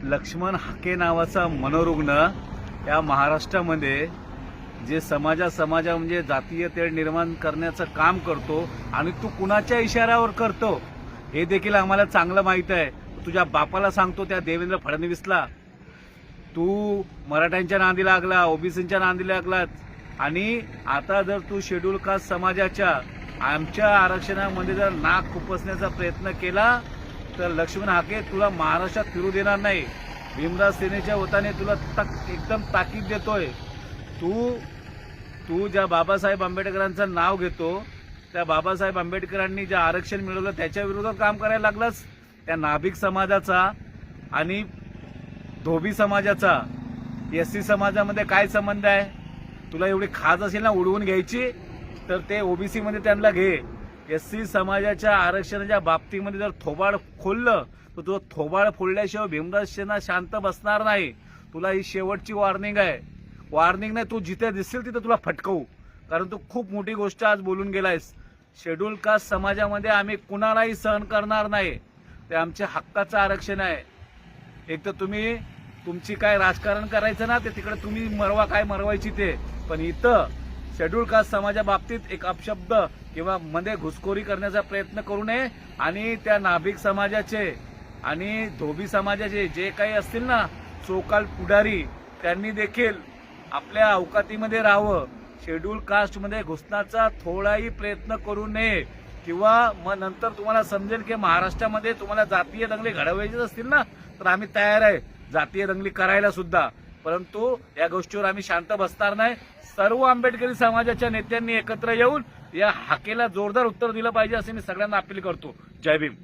लक्ष्मण हाके नावाचा मनोरुग्ण या महाराष्ट्रामध्ये जे समाजा म्हणजे जातीय तेढ निर्माण करण्याचं काम करतो आणि तू कुणाच्या इशाऱ्यावर करतो हे देखील आम्हाला चांगलं माहित आहे। तुझ्या बापाला सांगतो, त्या देवेंद्र फडणवीसला, तू मराठ्यांच्या नांदी लागला, ओबीसींच्या नांदी लागलात आणि आता जर तू शेड्यूल कास्ट समाजाच्या आमच्या आरक्षणामध्ये जर नाक खुपसण्याचा प्रयत्न केला तर लक्ष्मण हाके तुला महाराष्ट्रात फिरू देणार नाही। भीमराव सेनेच्या वतीने तुला एकदम ताकीद देतोय। तू ज्या बाबासाहेब आंबेडकरांचं नाव घेतो, त्या बाबासाहेब आंबेडकरांनी जे आरक्षण मिळवलं त्याच्या विरोधात काम करायला लागलास। त्या नाभिक समाजाचा आणि धोबी समाजाचा एससी समाजामध्ये काय संबंध आहे? तुला एवढी खाज असेल ना उडवून घ्यायची तर ते ओबीसी मध्ये त्यांना घे। एससी समाजाच्या आरक्षणाच्या बाबतीमध्ये जर थोबाड खोललं तर तुझं थोबाड फोडल्याशिवाय भीमराव सेना शांत बसणार नाही। तुला ही शेवटची वॉर्निंग आहे। वॉर्निंग नाही, तू जिथे दिसेल तिथे तुला फटकवू, कारण तू खूप मोठी गोष्ट आज बोलून गेलायस। शेड्यूल कास्ट समाजामध्ये आम्ही कुणालाही सहन करणार नाही। ते आमच्या हक्काचं आरक्षण आहे। एक तर तुम्ही तुमची काय राजकारण करायचं ना, ते तिकडे तुम्ही मरवा, काय मरवायची ते, पण इथं शेड्यूल कास्ट समाजा बाबतीत एक अपशब्द किंवा मध्ये घुसखोरी करण्याचा प्रयत्न करू नये। आणि त्या नाभिक समाजाचे आणि धोबी समाजाचे जे काही असतील ना सोकाल पुढारी, त्यांनी देखील आपल्या अवकातीमध्ये राहावं। शेड्यूल कास्ट मध्ये घुसण्याचा थोडाही प्रयत्न करू नये, किंवा मग नंतर तुम्हाला समजेल की महाराष्ट्रामध्ये तुम्हाला जातीय दंगली घडवायचेच असतील ना तर आम्ही तयार आहे जातीय दंगली करायला सुद्धा, परंतु या गोष्टीवर आम्ही शांत बसणार नाही। सर्व आंबेडकरी समाजाच्या नेत्यांनी एकत्र येऊन या हाकेला जोरदार उत्तर दिलं पाहिजे असे मी सगळ्यांना अपील करतो। जय भीम।